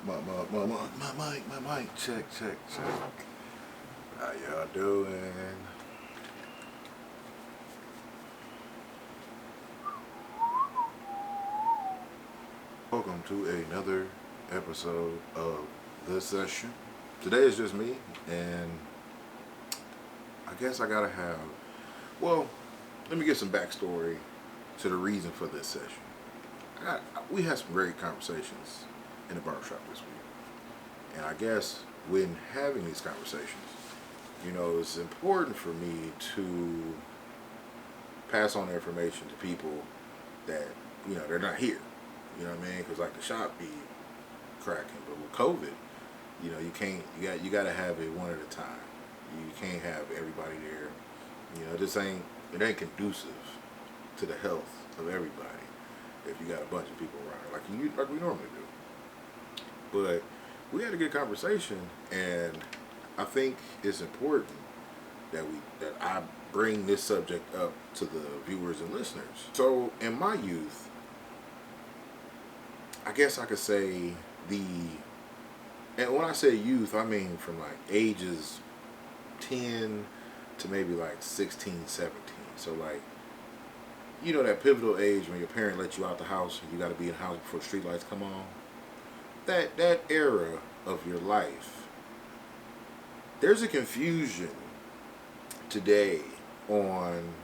My mic, check. How y'all doing? Welcome to another episode of The Session. Today is just me, and I guess I gotta have, well, let me get some backstory to the reason for this session. We had some great conversations in the barbershop this week. And I guess when having these conversations, it's important for me to pass on the information to people that, they're not here. You know what I mean? Because like the shop be cracking, but with COVID, you can't, you got to have it one at a time. You can't have everybody there. It ain't conducive to the health of everybody if you got a bunch of people around like we normally do. But we had a good conversation, and I think it's important that I bring this subject up to the viewers and listeners. So in my youth, I guess I could say and when I say youth, I mean from like ages 10 to maybe like 16, 17. So like, that pivotal age when your parent let you out the house and you got to be in the house before street lights come on. That era of your life, there's a confusion today on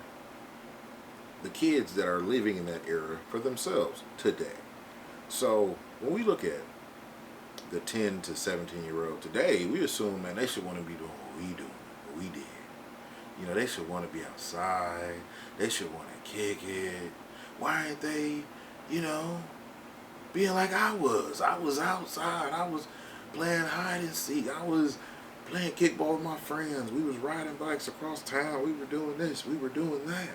the kids that are living in that era for themselves today. So when we look at the 10 to 17-year-old today, we assume, man, they should want to be doing what we did. They should want to be outside. They should want to kick it. Why aren't they, being like I was? I was outside. I was playing hide and seek. I was playing kickball with my friends. We was riding bikes across town. We were doing this. We were doing that.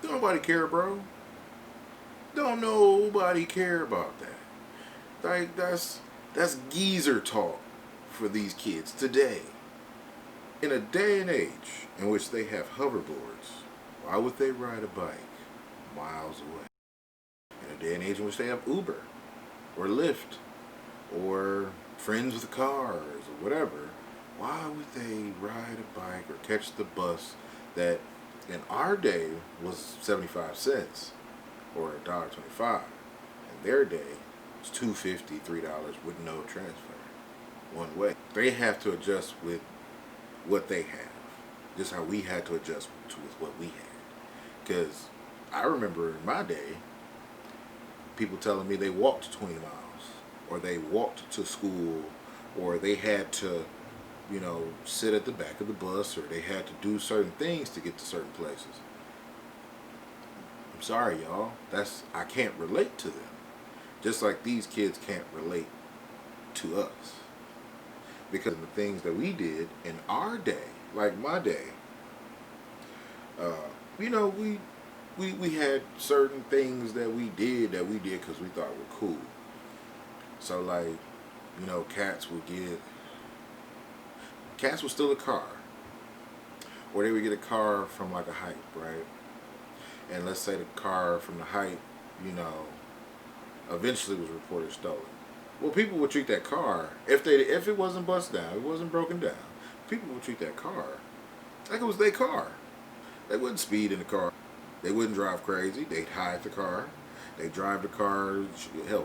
Don't nobody care, bro. Don't nobody care about that. Like that's geezer talk for these kids today. In a day and age in which they have hoverboards, why would they ride a bike miles away? In a day and age in which they have Uber or Lyft or friends with cars or whatever, why would they ride a bike or catch the bus that in our day was 75 cents or $1.25? In their day, it's $2.50, $3 with no transfer, one way. They have to adjust with what they have, just how we had to adjust with what we had. Because I remember in my day, people telling me they walked 20 miles, or they walked to school, or they had to, sit at the back of the bus, or they had to do certain things to get to certain places. I'm sorry, y'all. I can't relate to them. Just like these kids can't relate to us. Because of the things that we did in our day, like my day, we had certain things that we did because we thought were cool. So like, cats would steal a car, or they would get a car from like a hype, right? And let's say the car from the hype, eventually was reported stolen. Well, people would treat that car, if it wasn't bust down, it wasn't broken down, people would treat that car like it was their car. They wouldn't speed in the car. They wouldn't drive crazy. They'd hide the car. They'd drive the car,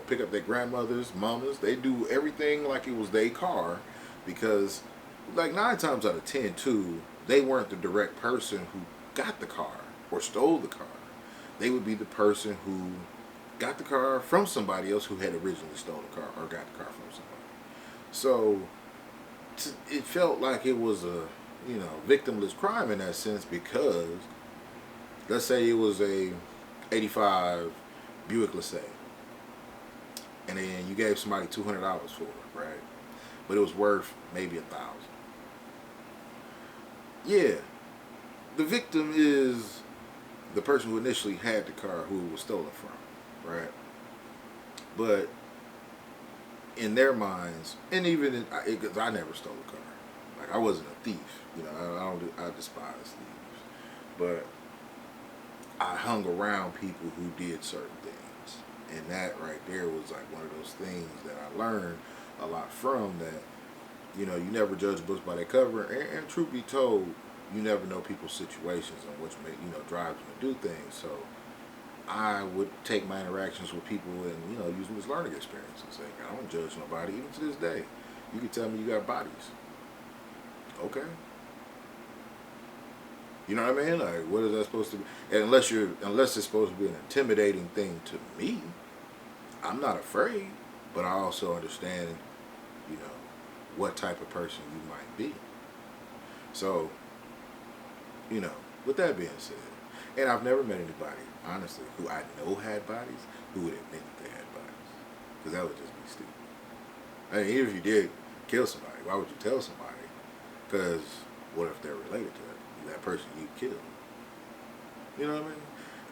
pick up their grandmothers, mamas. They do everything like it was their car, because like 9 times out of 10 too, they weren't the direct person who got the car or stole the car. They would be the person who got the car from somebody else who had originally stolen the car or got the car from somebody. So it felt like it was a victimless crime in that sense, because let's say it was a 85 Buick LeSabre, and then you gave somebody $200 for it, right? But it was worth maybe $1,000. Yeah, the victim is the person who initially had the car who it was stolen from. Right, but in their minds, and even because I never stole a car, like I wasn't a thief, I despise thieves, but I hung around people who did certain things, And that right there was like one of those things that I learned a lot from. That you never judge books by their cover, and truth be told, you never know people's situations and which may drives them to do things. So I would take my interactions with people and use them as learning experiences. Like, I don't judge nobody, even to this day. You can tell me you got bodies, okay? You know what I mean? Like, what is that supposed to be? And unless it's supposed to be an intimidating thing to me, I'm not afraid. But I also understand, you know, what type of person you might be. So, with that being said, and I've never met anybody, honestly, who I know had bodies, who would admit that they had bodies. Because that would just be stupid. I mean, even if you did kill somebody, why would you tell somebody? Because what if they're related to that person you killed? You know what I mean?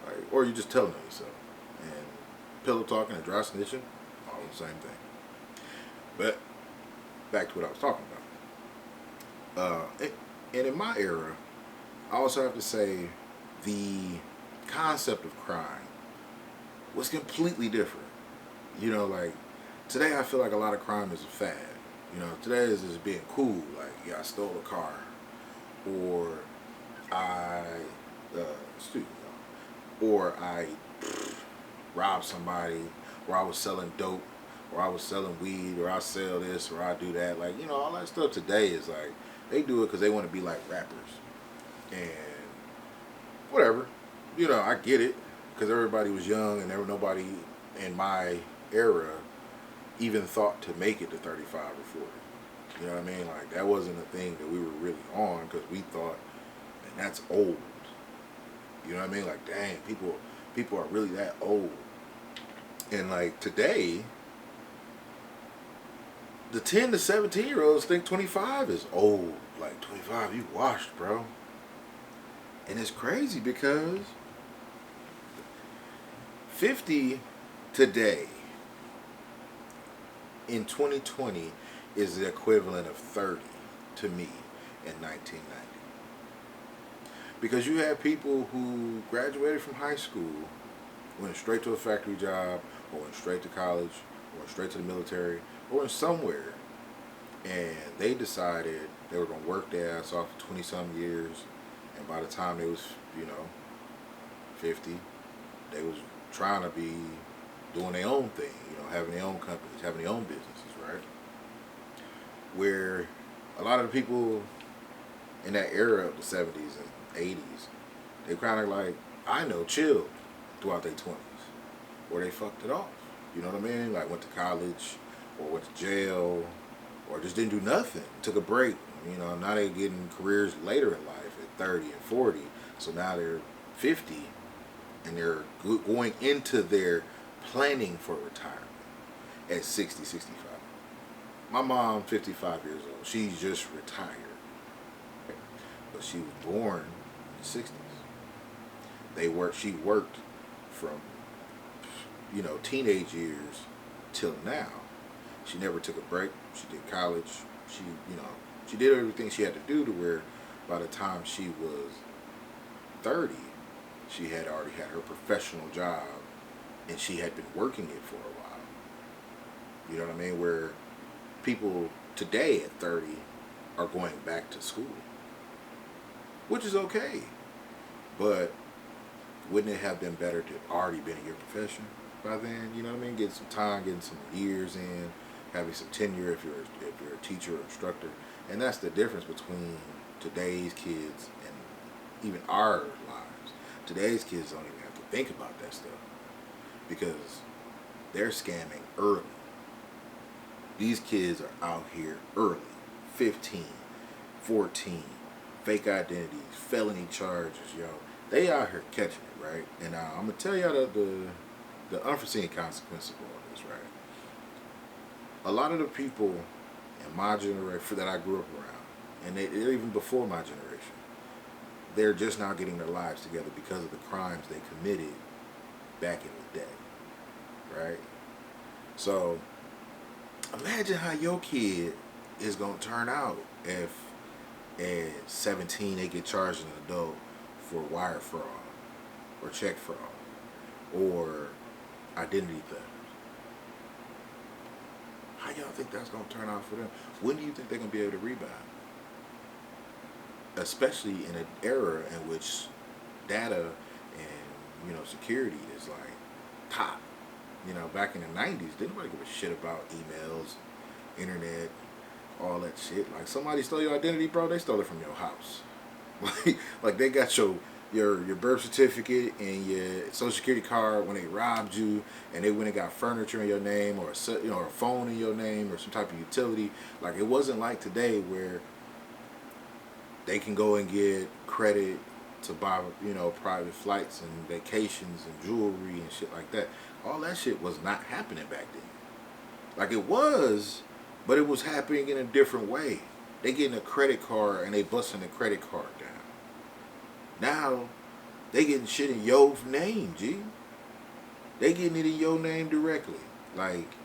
Like, or you just telling on yourself. And pillow talking and dry snitching, all the same thing. But back to what I was talking about. And in my era, I also have to say the concept of crime was completely different. Like today I feel like a lot of crime is a fad. Today is just being cool. Like, yeah, I stole a car, or I, excuse me, or I robbed somebody, or I was selling dope, or I was selling weed, or I sell this, or I do that. Like, all that stuff today is like, they do it because they want to be like rappers. And whatever. I get it. Because everybody was young and there was nobody in my era even thought to make it to 35 or 40. You know what I mean? Like, that wasn't a thing that we were really on because we thought, man, that's old. You know what I mean? Like, dang, people are really that old. And like today, the 10 to 17-year-olds think 25 is old. Like, 25, you washed, bro. And it's crazy because 50 today in 2020 is the equivalent of 30 to me in 1990. Because you have people who graduated from high school, went straight to a factory job, or went straight to college, or went straight to the military, or went somewhere, and they decided they were going to work their ass off for 20-some years, and by the time they was, 50, they was trying to be doing their own thing, having their own companies, having their own businesses, right? Where a lot of the people in that era of the 70s and 80s, they kind of like, chilled throughout their 20s, or they fucked it off. You know what I mean? Like, went to college, or went to jail, or just didn't do nothing, took a break. Now they're getting careers later in life at 30 and 40, so now they're 50, and they're going into their planning for retirement at 60, 65. My mom, 55 years old, she's just retired, but she was born in the 60s. She worked from, teenage years till now. She never took a break. She did college. She did everything she had to do to where by the time she was 30, she had already had her professional job and she had been working it for a while. You know what I mean? Where people today at 30 are going back to school, which is okay. But wouldn't it have been better to have already been in your profession by then? You know what I mean? Getting some time, getting some years in, having some tenure if you're a teacher or instructor. And that's the difference between today's kids and even our lives. Today's kids don't even have to think about that stuff because they're scamming early. These kids are out here early, 15, 14, fake identities, felony charges, They out here catching it, right? And I'm going to tell y'all the unforeseen consequence of all this, right? A lot of the people in my generation that I grew up around, and even before my generation, they're just now getting their lives together because of the crimes they committed back in the day, right? So imagine how your kid is going to turn out if at 17 they get charged as an adult for wire fraud or check fraud or identity theft. How y'all think that's gonna turn out for them? When do you think they're gonna be able to rebound? Especially in an era in which data and security is like top. Back in the '90s, didn't nobody give a shit about emails, internet, all that shit. Like somebody stole your identity, bro. They stole it from your house. Like they got your birth certificate and your social security card when they robbed you, and they went and got furniture in your name or a phone in your name or some type of utility. Like it wasn't like today where they can go and get credit to buy private flights and vacations and jewelry and shit like that. All that shit was not happening back then. Like it was, but it was happening in a different way. They getting a credit card and they busting the credit card down. Now, they getting shit in your name, G. They getting it in your name directly. Like,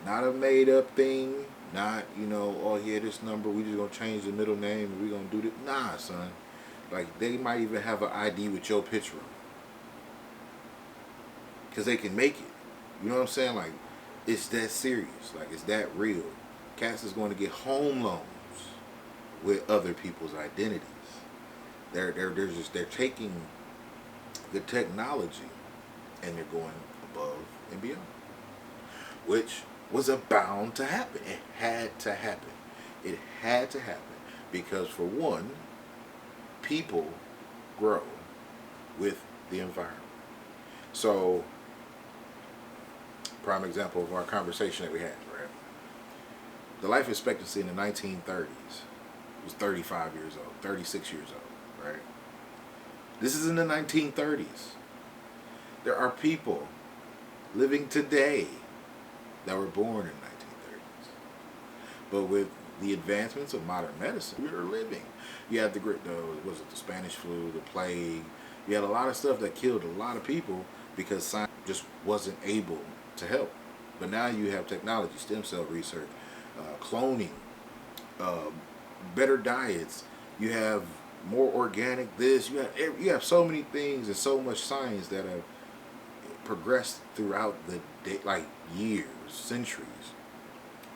not a made up thing. Not, oh yeah, this number, we just gonna change the middle name and we gonna do this. Nah, son. Like, they might even have an ID with your picture on it. Because they can make it. You know what I'm saying? Like, it's that serious. Like, it's that real. Cats is going to get home loans with other people's identities. They're taking the technology and they're going above and beyond, which was bound to happen. It had to happen. It had to happen because, for one, people grow with the environment. So, prime example of our conversation that we had, right? The life expectancy in the 1930s was 35 years old, 36 years old, right? This is in the 1930s. There are people living today that were born in the 1930s. But with the advancements of modern medicine, we are living. You had the Spanish flu, the plague. You had a lot of stuff that killed a lot of people because science just wasn't able to help. But now you have technology, stem cell research, cloning, better diets. You have more organic this. You have so many things and so much science that have progressed throughout the years, centuries,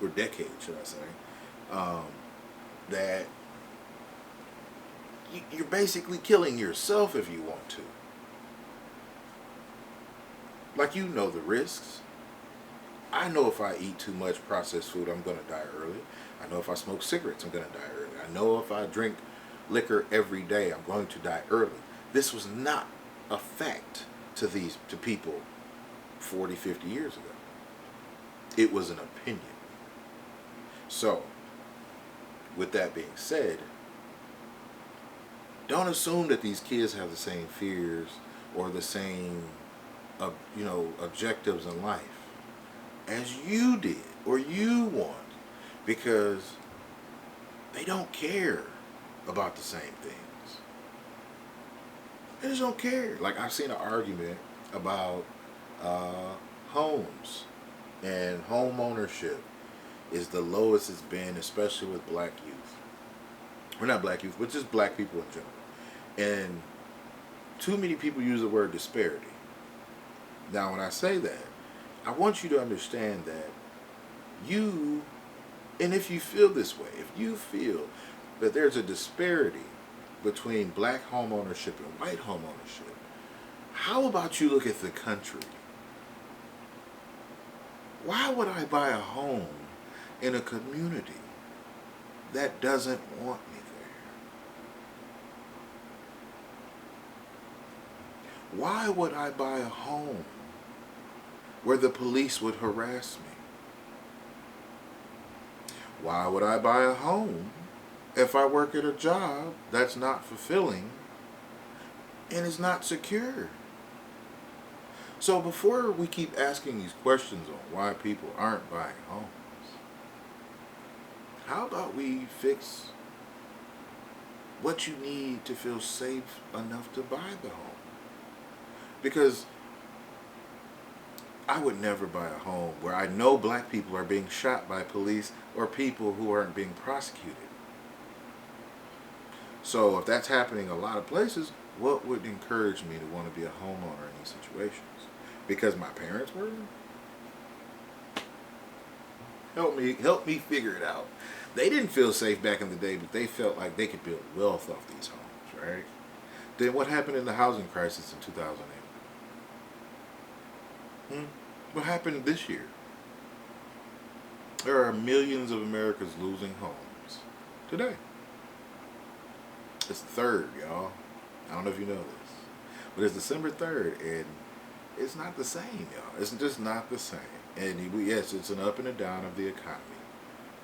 or decades, should I say, that you're basically killing yourself if you want to. Like, the risks. I know if I eat too much processed food, I'm going to die early. I know if I smoke cigarettes, I'm going to die early. I know if I drink liquor every day, I'm going to die early. This was not a fact to people 40, 50 years ago. It was an opinion. So, with that being said, don't assume that these kids have the same fears or the same, objectives in life as you did or you want, because they don't care about the same things. They just don't care. Like, I've seen an argument about homes, and home ownership is the lowest it's been, especially with black youth. Or not black youth, but just black people in general. And too many people use the word disparity. Now, when I say that, I want you to understand that and if you feel this way, if you feel that there's a disparity between black home ownership and white home ownership, how about you look at the country? Why would I buy a home in a community that doesn't want me there? Why would I buy a home where the police would harass me? Why would I buy a home if I work at a job that's not fulfilling and is not secure? So before we keep asking these questions on why people aren't buying homes, how about we fix what you need to feel safe enough to buy the home? Because I would never buy a home where I know black people are being shot by police or people who aren't being prosecuted. So if that's happening a lot of places, what would encourage me to want to be a homeowner in these situations? because my parents were. Help me figure it out. They didn't feel safe back in the day, but they felt like they could build wealth off these homes, right? Then what happened in the housing crisis in 2008? What happened this year? There are millions of Americans losing homes today. It's the 3rd, y'all. I don't know if you know this, but it's December 3rd, and it's not the same, y'all. It's just not the same. And yes, it's an up and a down of the economy,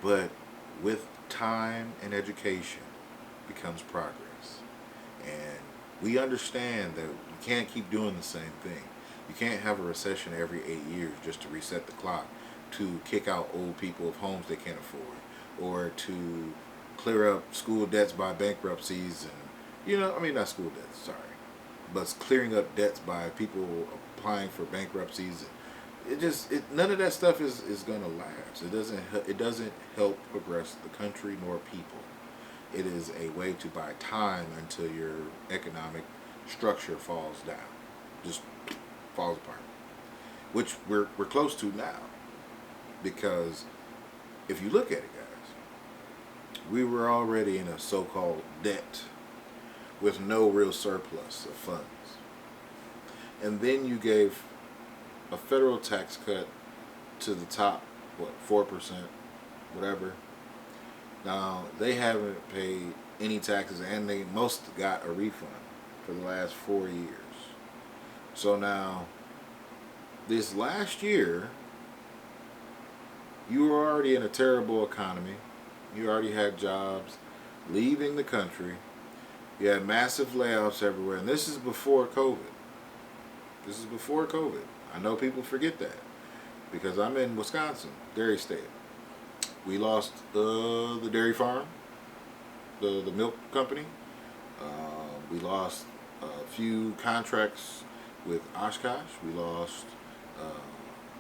but with time and education becomes progress. And we understand that you can't keep doing the same thing. You can't have a recession every 8 years just to reset the clock, to kick out old people of homes they can't afford, or to clear up school debts by bankruptcies and, not school debts, sorry, but clearing up debts by people applying for bankruptcies. None of that stuff is going to last. It doesn't help progress the country nor people. It is a way to buy time until your economic structure falls down, just falls apart, which we're close to now. Because if you look at it, guys, we were already in a so-called debt with no real surplus of funds. And then you gave a federal tax cut to the top, 4%, whatever. Now, they haven't paid any taxes, and they most got a refund for the last 4 years. So now, this last year, you were already in a terrible economy. You already had jobs leaving the country. You had massive layoffs everywhere. And this is before COVID. I know people forget that because I'm in Wisconsin, dairy state. We lost the dairy farm, the milk company. We lost a few contracts with Oshkosh. We lost.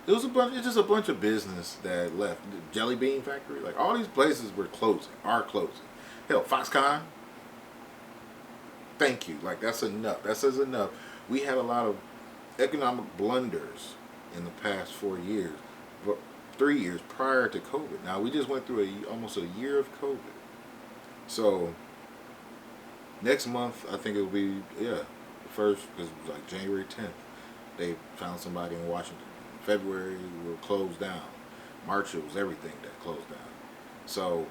It's just a bunch of business that left. The Jelly Bean Factory, like all these places are closing. Hell, Foxconn. Thank you. Like that's enough. That says enough. We had a lot of economic blunders in the past 4 years, 3 years prior to COVID. Now we just went through almost a year of COVID. So next month, I think it'll be the first, because it was like January 10th. They found somebody in Washington. February we were closed down. March it was everything that closed down. So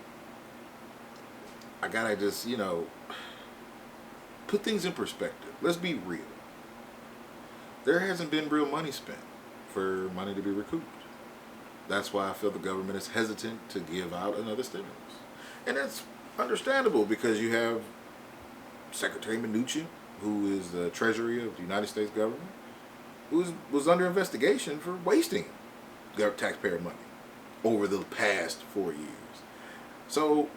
I gotta just put things in perspective. Let's be real. There hasn't been real money spent for money to be recouped. That's why I feel the government is hesitant to give out another stimulus. And that's understandable because you have Secretary Mnuchin, who is the Treasury of the United States government, who was under investigation for wasting taxpayer money over the past 4 years. So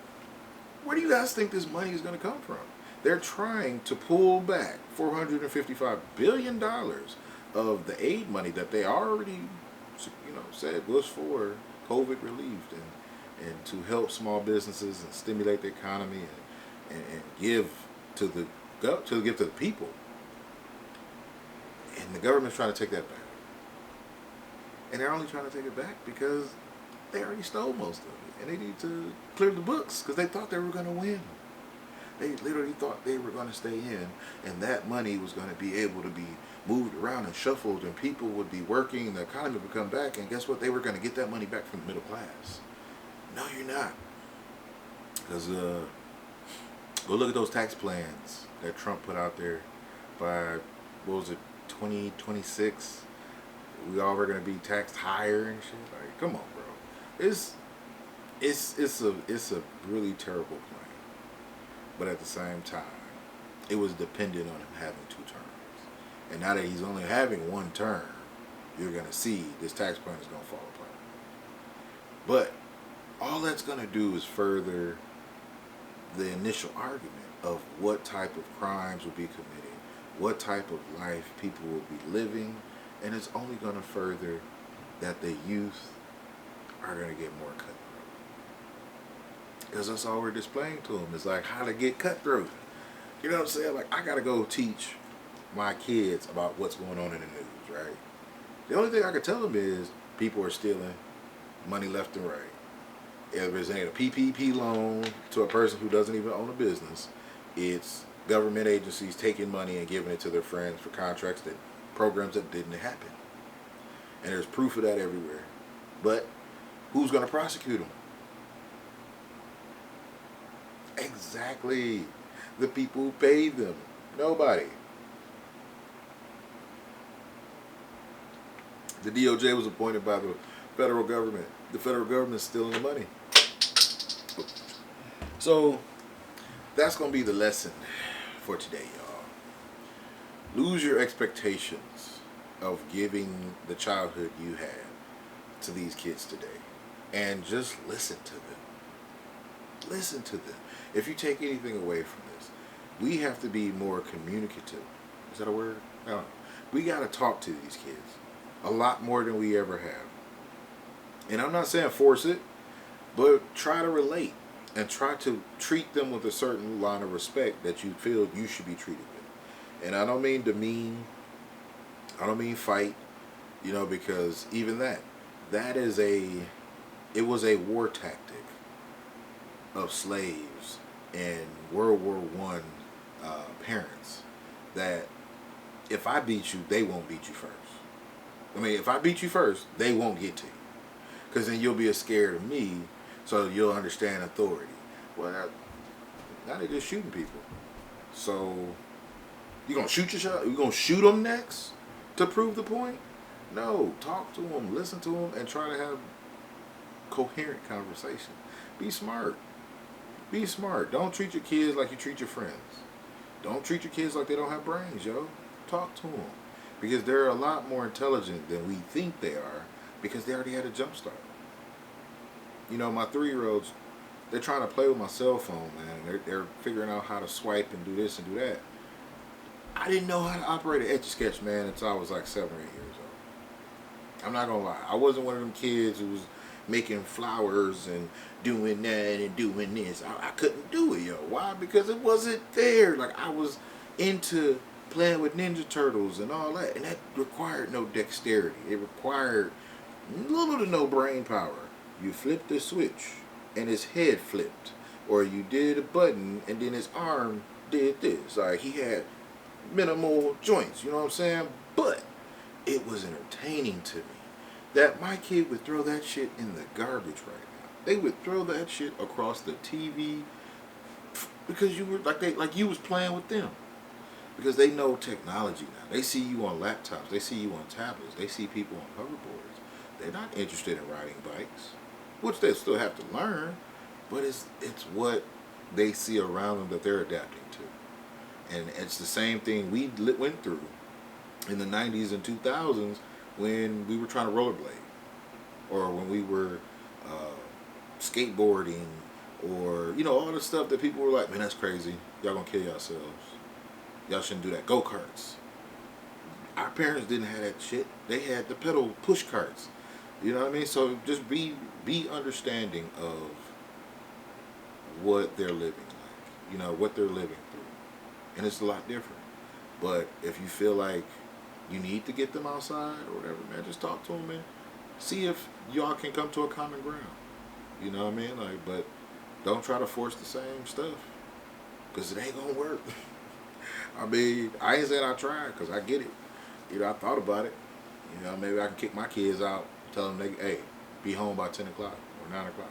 where do you guys think this money is going to come from? They're trying to pull back $455 billion of the aid money that they already, said was for COVID relief and to help small businesses and stimulate the economy and give to the people. And the government's trying to take that back. And they're only trying to take it back because they already stole most of it. And they need to clear the books because they thought they were going to win. They literally thought they were going to stay in, and that money was going to be able to be moved around and shuffled, and people would be working, and the economy would come back, and guess what? They were going to get that money back from the middle class. No, you're not. Because go look at those tax plans that Trump put out there by, 2026? We all are going to be taxed higher and shit. Like, come on, bro. It's a really terrible plan. But at the same time, it was dependent on him having 2 terms. And now that he's only having 1 term, you're going to see this tax plan is going to fall apart. But all that's going to do is further the initial argument of what type of crimes will be committed, what type of life people will be living, and it's only going to further that the youth are going to get more cutthroat. Because that's all we're displaying to them is like how to get cutthroat. You know what I'm saying? Like I got to go teach my kids about what's going on in the news, right? The only thing I can tell them is people are stealing money left and right. If it's a PPP loan to a person who doesn't even own a business, it's government agencies taking money and giving it to their friends for contracts that programs that didn't happen. And there's proof of that everywhere. But who's going to prosecute them? Exactly. The people who paid them. Nobody. The DOJ was appointed by the federal government. The federal government is stealing the money. So that's going to be the lesson for today, y'all. Lose your expectations of giving the childhood you had to these kids today. And just listen to them. Listen to them. If you take anything away from this, we have to be more communicative. Is that a word? No. We got to talk to these kids a lot more than we ever have. And I'm not saying force it, but try to relate and try to treat them with a certain line of respect that you feel you should be treated with. And I don't mean demean, I don't mean fight, because even that is it was a war tactic of slaves and World War One parents, that if I beat you, they won't beat you first. I mean, if I beat you first, they won't get to you. Because then you'll be scared of me, so you'll understand authority. Well, now they're just shooting people. So, you going to shoot your shot? You going to shoot them next to prove the point? No, talk to them, listen to them, and try to have coherent conversation. Be smart. Be smart. Don't treat your kids like you treat your friends. Don't treat your kids like they don't have brains, yo. Talk to them. Because they're a lot more intelligent than we think they are, because they already had a jump start. My 3-year-olds, they're trying to play with my cell phone, man. They're figuring out how to swipe and do this and do that. I didn't know how to operate an Etch-a-Sketch, man, until I was like 7 or 8 years old. I'm not going to lie. I wasn't one of them kids who was making flowers and doing that and doing this. I couldn't do it, yo. Why? Because it wasn't there. Like, I was into playing with Ninja Turtles and all that, and that required no dexterity. It required little to no brain power. You flipped the switch and his head flipped, or you did a button and then his arm did this. Like, he had minimal joints, you know what I'm saying? But it was entertaining to me that my kid would throw that shit in the garbage right now. They would throw that shit across the TV because you were like you was playing with them. Because they know technology now. They see you on laptops. They see you on tablets. They see people on hoverboards. They're not interested in riding bikes, which they still have to learn, but it's what they see around them that they're adapting to. And it's the same thing we went through in the 90s and 2000s when we were trying to rollerblade, or when we were skateboarding, or all the stuff that people were like, man, that's crazy. Y'all gonna kill yourselves. Y'all shouldn't do that. Go-karts. Our parents didn't have that shit. They had the pedal push carts. You know what I mean? So just be understanding of what they're living like. What they're living through. And it's a lot different. But if you feel like you need to get them outside or whatever, man, just talk to them and see if y'all can come to a common ground. You know what I mean? Like, but don't try to force the same stuff, because it ain't gonna work. I mean, I ain't saying I tried, because I get it. I thought about it. Maybe I can kick my kids out, tell them, hey, be home by 10 o'clock or 9 o'clock.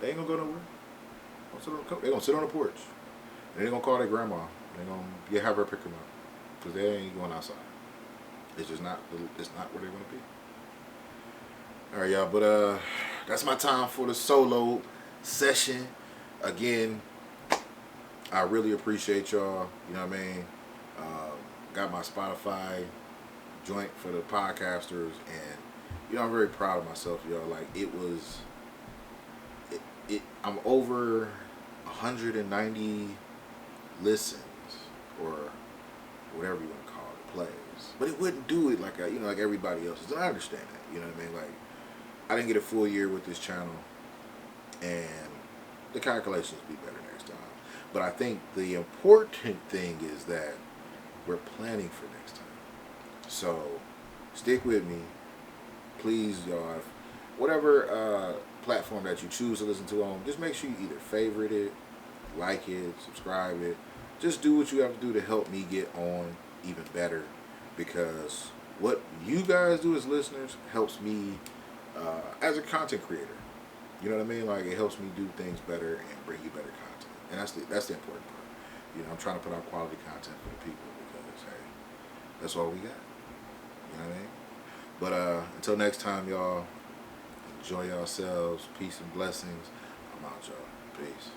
They ain't gonna go nowhere. They're gonna sit on the porch. And they're gonna call their grandma. They're gonna have her pick them up, because they ain't going outside. It's just not. It's not where they're gonna be. All right, y'all. But that's my time for the solo session. Again, I really appreciate y'all. You know what I mean? Got my Spotify joint for the podcasters, and I'm very proud of myself, y'all. Like, I'm over 190 listens, or whatever you want to call it, plays. But it wouldn't do it like like everybody else's. And I understand that. You know what I mean? Like, I didn't get a full year with this channel, and the calculations will be better next time. But I think the important thing is that we're planning for next time. So Stick with me, please, y'all. Whatever platform that you choose to listen to on, just make sure you either favorite it, like it, subscribe it. Just do what you have to do to help me get on even better, because what you guys do as listeners helps me as a content creator. You know what I mean? Like, it helps me do things better and bring you better content, and that's the important part. You know, I'm trying to put out quality content for the people because hey, that's all we got. You know what I mean? But until next time, y'all, enjoy yourselves. Peace and blessings. I'm out, y'all. Peace.